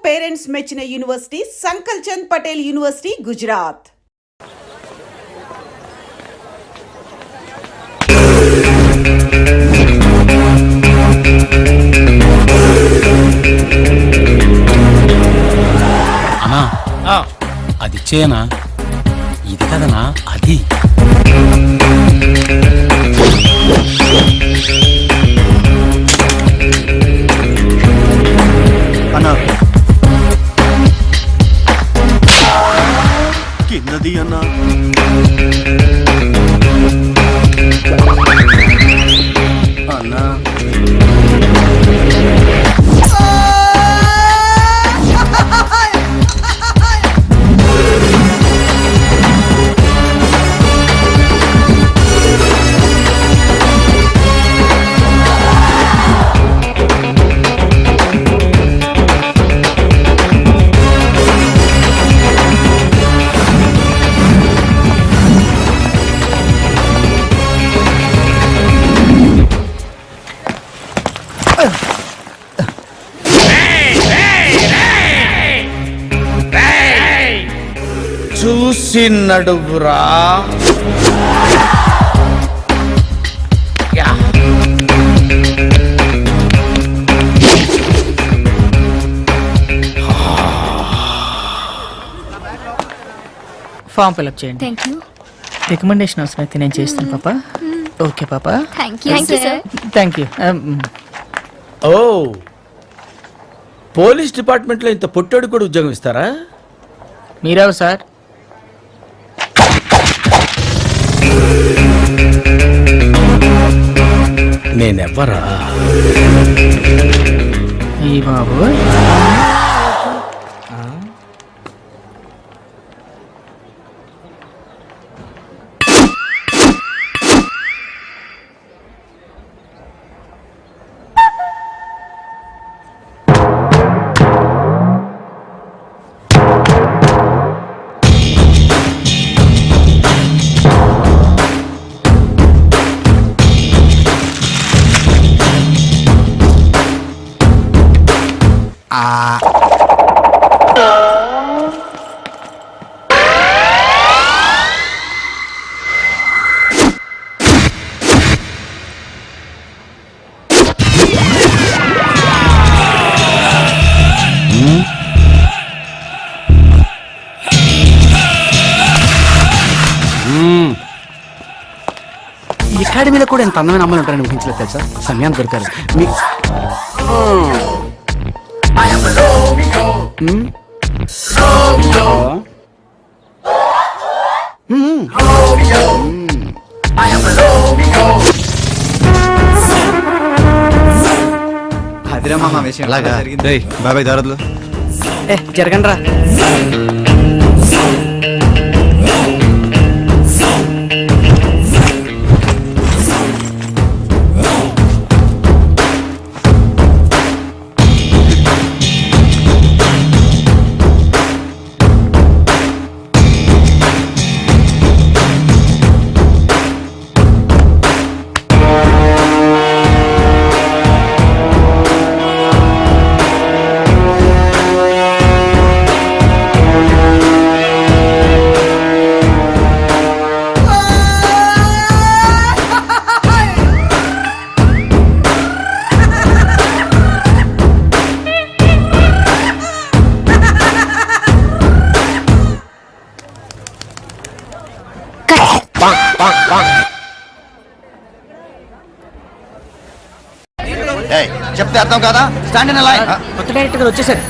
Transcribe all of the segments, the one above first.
Parents మెచ్చిన university సంకల్ Chand Patel university Gujarat. అన్నా అది చేయనా, ఇది కదనా అది. అన్నా కిందది అన్నా. అన్నా చూసి నడువురా. ఫామ్ ఫిల్అప్ చేయండి. Thank you. రికమెండేషన్ అవసరం అయితే నేను చేస్తాను పాప. ఓకే పాప. Thank you sir. Thank you. ఓ, పోలీస్ డిపార్ట్మెంట్లో ఇంత పొట్టాడు కూడా ఉద్యోగం ఇస్తారా? మీరేవు సార్? నేనెవ్వరా? ఈ బాబు ఈ అకాడమీలో కూడా ఎంత అందమైన అమ్మాయిలు ఉంటారని ఊహించలేదు తెలుసా. సమయాన్ని దొరికారు మీ. అదిరా మామ విషయం అలాగా జరిగింది. బాబాయ్ దారద్లు జరగండి రా. చెప్తే అర్థం కదా. Stand in line. కొత్త డైరెక్టర్ గారు వచ్చేసారు.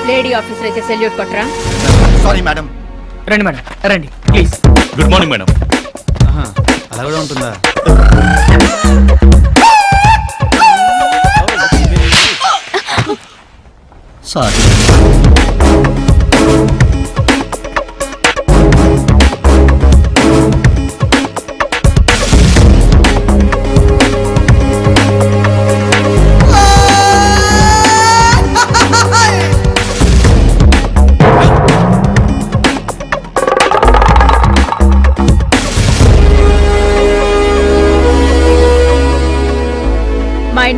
లేడీ ఆఫీసర్ అయితే సెల్యూట్ కొట్టరా. Sorry madam. రండి మేడం రండి ప్లీజ్. Good morning madam. అలా కూడా ఉంటుందా? Sorry.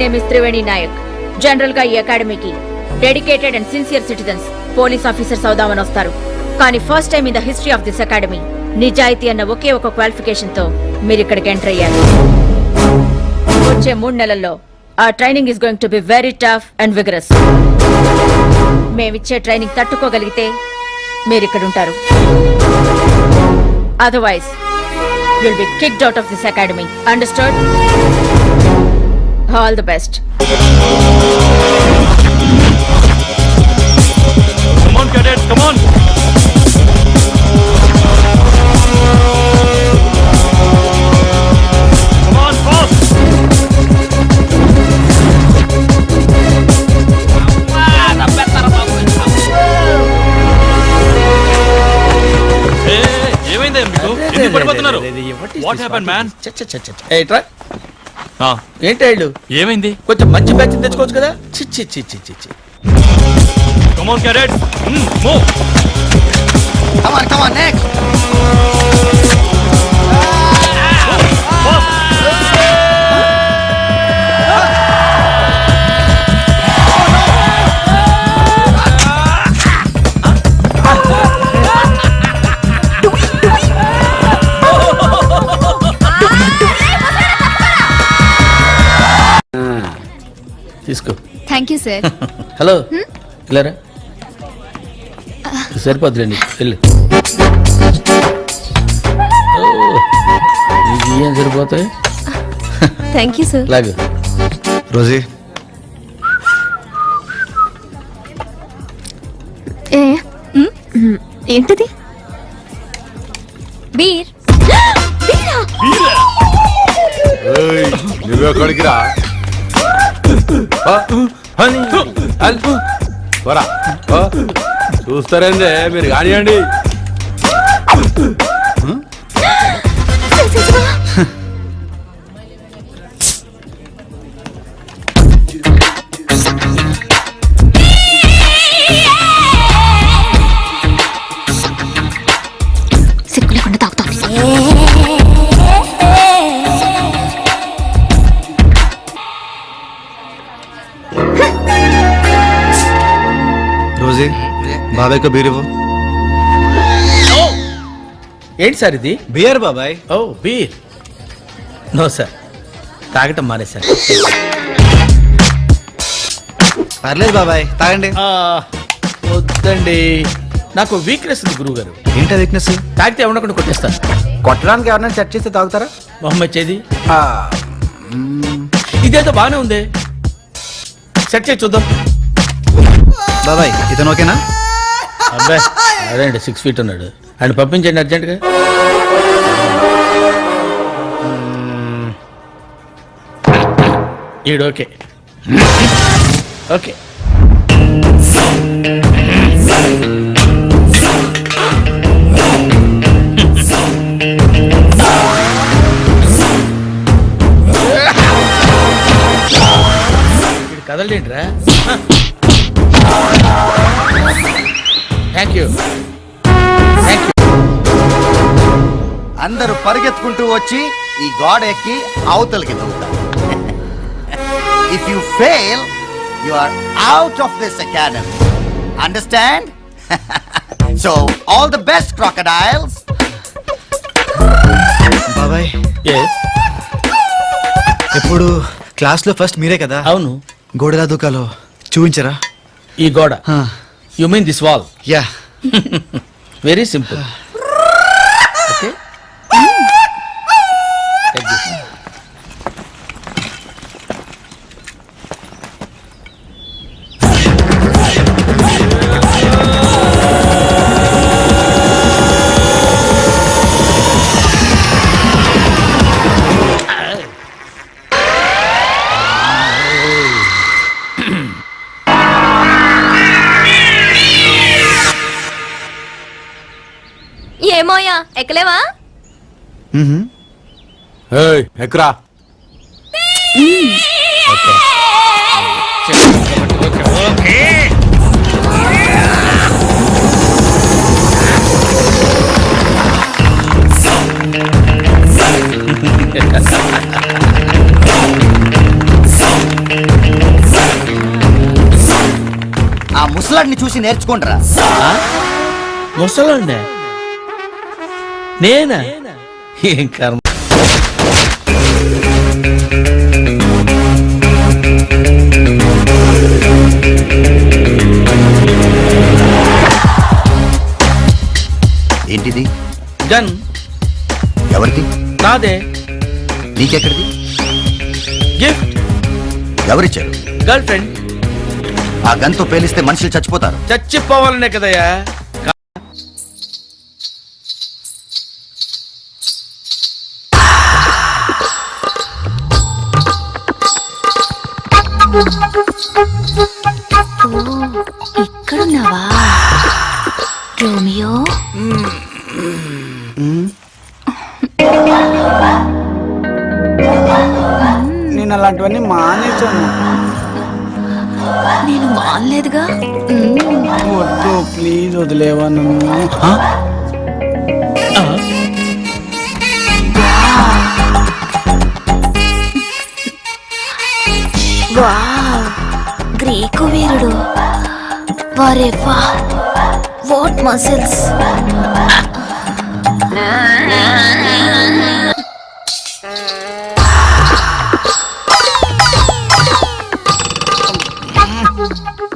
Name is Triveni Nayak. General గా ఈ అకాడమీకి dedicated and sincere citizens police officers అవుదామని వస్తారు. కానీ first time in the history of this academy నిజాయితీ అన్న ఒకే ఒక క్వాలిఫికేషన్ తో మీరు ఇక్కడికి ఎంటర్ అయ్యారు. వచ్చే 3 నెలల్లో ఆ training is going to be very tough and vigorous. మేమిచ్చే ట్రైనింగ్ తట్టుకోగలిగితే మీరు ఇక్కడ ఉంటారు. Otherwise you'll be kicked out of this academy. Understood? All the best. Come on, cadets, come on. Come on, fast. ఏమైంది మీకు? ఎందుకు పడిపోతున్నారు? What happened, man? ఏట్రా ఏంటి ఐళ్ళు ఏమైంది? కొంచెం మంచి బ్యాచ్ తెచ్చుకోవచ్చు కదా. చి చి చి చి చి చి. Come on, cadets. Move. Come on, next. తీసుకో. Thank you sir. హలో ఇలారా. సరిపోద్దులేండి వెళ్ళు. ఇది ఏం సరిపోతాయి. Thank you sir. లాగు. రోజీ ఏంటిది? బీర్. నువ్వెక్కడికి రా చూస్తారండి మీరు కానివ్వండి. సిగ్గు లేకుండా తాగుతాను. రోజీ బాబాయ్కి బీర్ ఇవ్వు. ఏంటి సార్ ఇది? బియర్ బాబాయ్. ఓ బీర్. నో సార్, తాగటం మానేశారు. పర్లేదు బాబాయ్ తాగండి. వద్దండి, నాకు వీక్నెస్ ఉంది గురువు గారు. ఏంటా వీక్నెస్? తాగితే ఉండకుండా కొట్టేస్తాను. కొట్టడానికి ఎవరైనా సెట్ చేస్తే తాగుతారా? మొహమ్మద్ చేది ఇదేదో బాగానే ఉంది. సెట్ చేసి చూద్దాం. బాబాయ్ ఇతను ఓకేనా? అబ్బాయి అదేంటి 6 feet ఉన్నాడు. ఆయన పంపించండి అర్జెంటుగా. ఈడు ఓకే. ఓకే కదలేంట్రా. Thank you. అందరూ పరిగెత్తుకుంటూ వచ్చి ఈ గోడ ఎక్కి అవతలకి దూకుతారు. If you fail you are out of this academy. Understand? So all the best crocodiles. బాబాయ్ ఎప్పుడు క్లాస్ లో ఫస్ట్ మీరే కదా? అవును. గోడలా దూకాలో చూపించరా? ఈ గోడ? You mean this wall? Yeah. Very simple. Okay. ఏమోయా ఎక్కలేవా? ఎక్కరా. ముసలాడిని చూసి నేర్చుకోండిరా. ముసలండి నేనా? ఏం కర్మ. ఏంటిది? గన్ ఎవరిది? నాదే. నీకెక్కడిది? గిఫ్ట్. ఎవరిచ్చారు? Girl friend. ఆ గన్తో పేలిస్తే మనుషులు చచ్చిపోతారు. చచ్చిపోవాలనే కదయ్యా. ఇక్కడున్నావా రోమియో? నేను అలాంటివన్నీ మానేశాను. నేను మానలేదుగా. వద్దు ప్లీజ్ వదిలేవా నన్ను. వావ్, గ్రీకు వీరుడు. వరే వా, వాట్ మసిల్స్.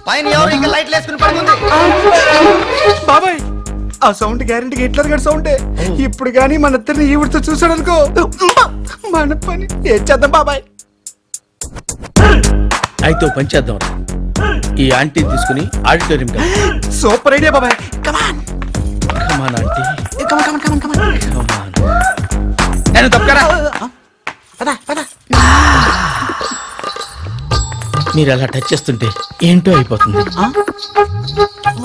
పైన ఎవరు ఇంకా లైట్లు వేసుకుని పడుకుంది? బాబాయ్ ఆ సౌండ్ గ్యారెంటీ హిట్లర్ గారి సౌండే. ఇప్పుడు గానీ మన ఇద్దరిని ఈవిడితో చూసాడు అనుకో మన పని ఏం చేద్దాం బాబాయ్. అయితే ఓ పని చేద్దాం. ఈ ఆంటీ తీసుకుని ఆడిటోరియం సూపర్ ఐడియా బాబాయ్. కమాన్ కమాన్ ఆంటీ. కమాన్ కమాన్ కమాన్ కమాన్. నేను తప్పకరా. పద పద. మీరు అలా టచ్ చేస్తుంటే ఏంటో అయిపోతుంది.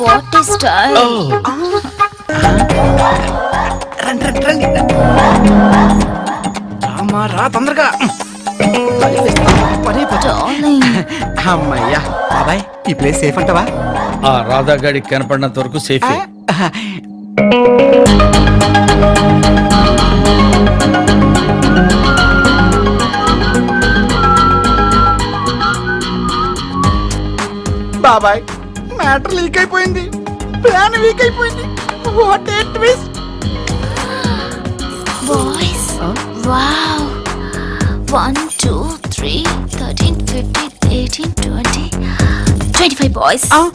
What is style. రండి రండి రండి. రామా రా తొందరగా. డార్లింగ్. అమ్మయ్యా బాబాయ్ ఈ ప్లేస్ సేఫ్ అంటావా? ఆ రాధా గాడికి కనపడినంత వరకు సేఫ్. బాబాయ్ మ్యాటర్ లీక్ అయిపోయింది. ప్లాన్ వీక్ అయిపోయింది. What a twist. Boys wow. 1 2 3 13 15 18 20 25 boys. I'll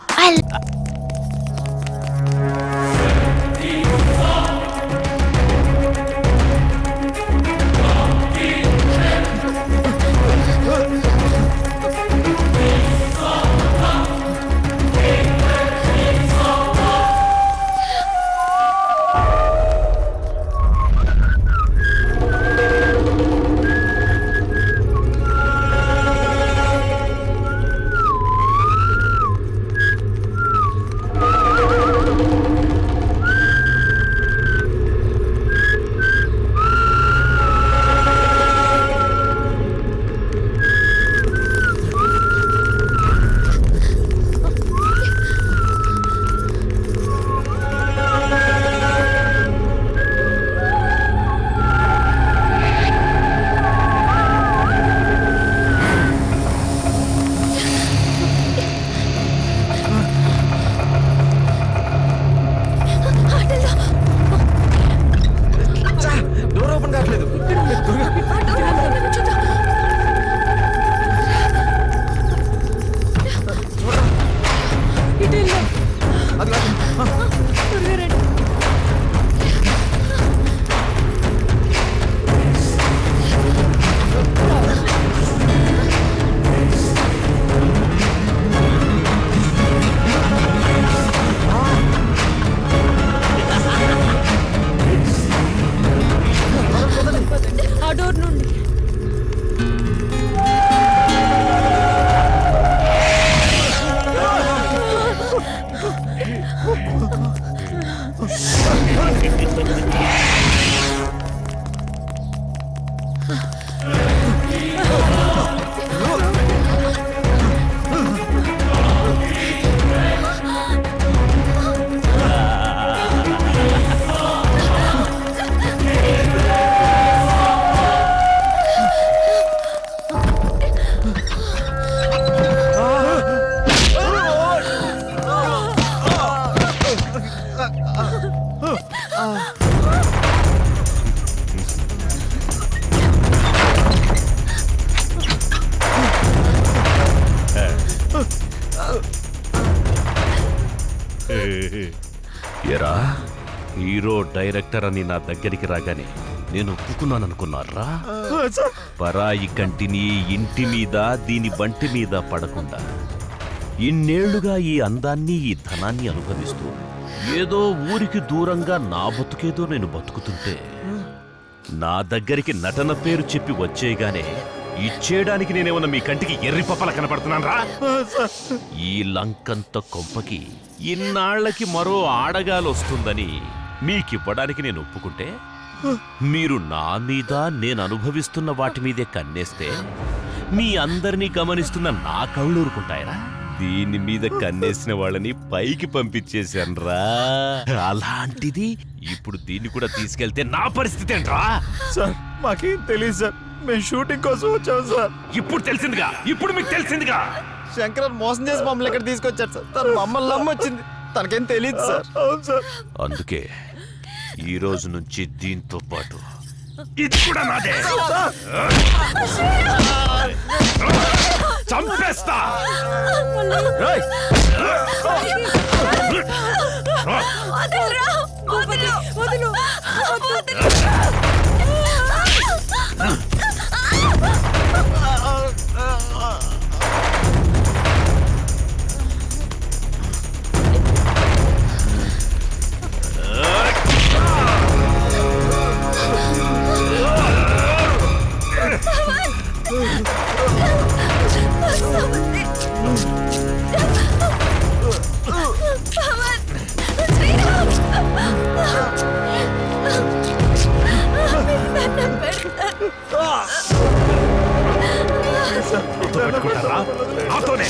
hero director అని నా దగ్గరికి రాగానే నేను ఒప్పుకున్నాననుకున్నారా? పరాయి కంటిని ఇంటి మీద దీని బంటి మీద పడకుండా ఇన్నేళ్లుగా ఈ అందాన్ని ఈ ధనాన్ని అనుభవిస్తూ ఏదో ఊరికి దూరంగా నా బతుకేదో నేను బతుకుతుంటే నా దగ్గరికి నటన పేరు చెప్పి వచ్చేయగానే ఇచ్చేయడానికి నేనేమన్నా మీ కంటికి ఎర్రి పప్పల కనపడుతున్నాను రా? ఈ లంకంత కొంపకి ఇన్నాళ్లకి మరో ఆడగాలొస్తుందని మీకివ్వడానికి నేను ఒప్పుకుంటే మీరు నా మీద నేను అనుభవిస్తున్న వాటి మీదే కన్నేస్తే మీ అందరినీ గమనిస్తున్న నా కళ్ళు ఊరుకుంటాయరా? దీని మీద కన్నేసిన వాళ్ళని పైకి పంపించేశాన్రా. అలాంటిది ఇప్పుడు దీన్ని కూడా తీసుకెళ్తే నా పరిస్థితి ఏంట్రా? సార్ మాకేం తెలియదు సార్, మేము షూటింగ్ కోసం వచ్చాం సార్. ఇప్పుడు తెలిసిందిగా, ఇప్పుడు మీకు తెలిసిందిగా. శంకర్ మోసం చేసి మమ్మల్ని ఇక్కడ తీసుకొచ్చారు సార్. తను మమ్మల్ని నమ్మొచ్చింది, తనకేం తెలియదు సార్. అవును సార్. అందుకే ఈ రోజు నుంచి దీంతో పాటు ఇది కూడా నాదే. చంపేస్తా. పెట్టుకుంటారా? నాతోనే.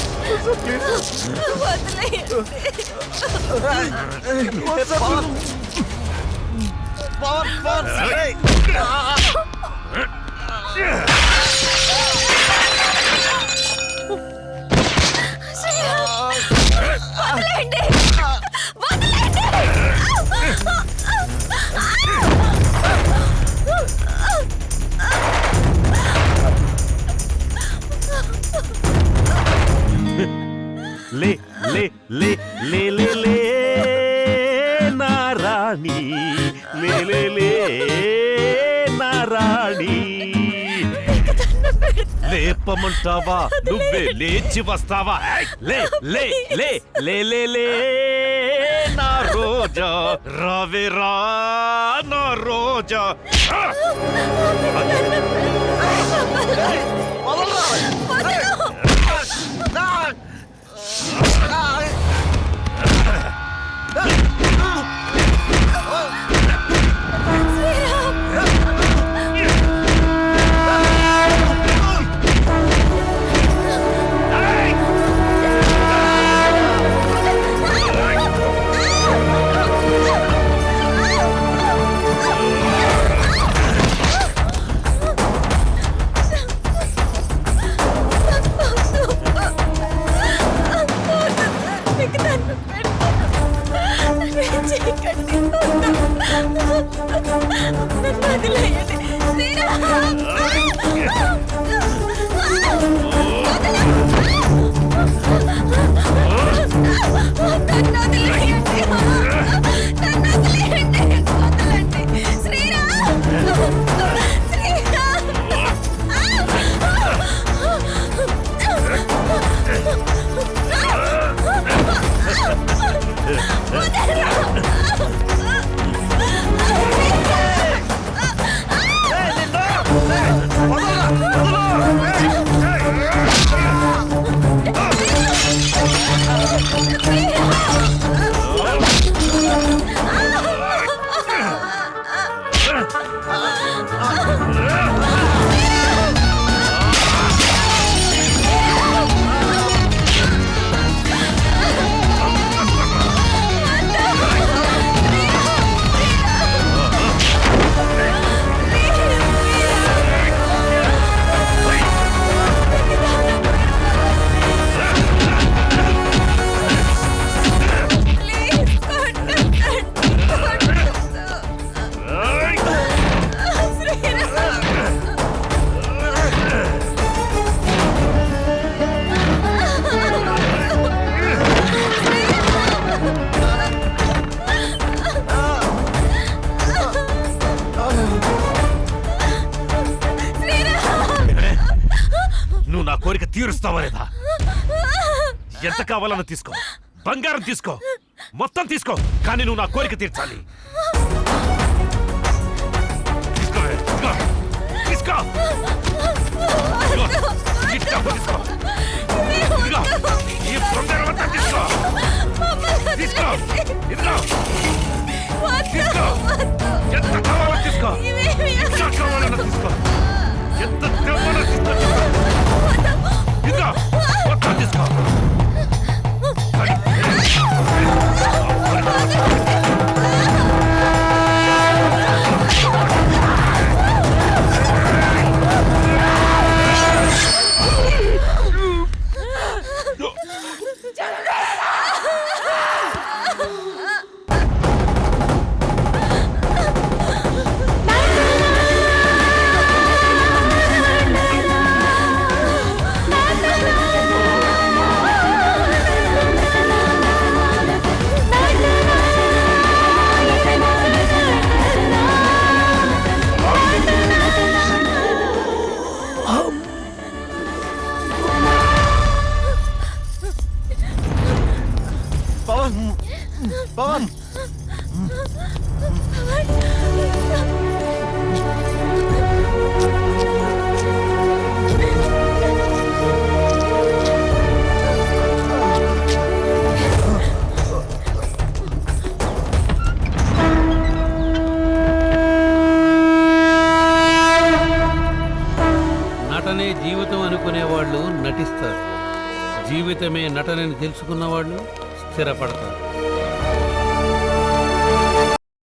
లే లే లే లే లే లే నారాణి, లే లే లే నారాణి. లేపమంటావా నువ్వే లేచి వస్తావా? లే లే లే లే లే లే నా రోజా, రావే రా నా రోజా. కోరిక తీరుస్తావా లేదా? ఎంత కావాలన్నా తీసుకో, బంగారం తీసుకో, మొత్తం తీసుకో, కానీ నువ్వు నా కోరిక తీర్చాలి. తీసుకోవే, తీసుకో, తీసుకో, ఈ డబ్బు తీసుకో, ఇదిగో, ఈ బంగారం అంతా తీసుకో, తీసుకో, ఇదిగో, తీసుకో, ఎంత కావాలో తీసుకో, ఎంత కావాలన్నా తీసుకో, ఎంత తెమ్మన్నా తీసుకో, ఇదిగో, మొత్తం తీసుకో. పవన్ నటనే జీవితం అనుకునే వాళ్ళు నటిస్తారు, జీవితమే నటనని తెలుసుకున్న వాళ్ళు స్థిరపడతారు.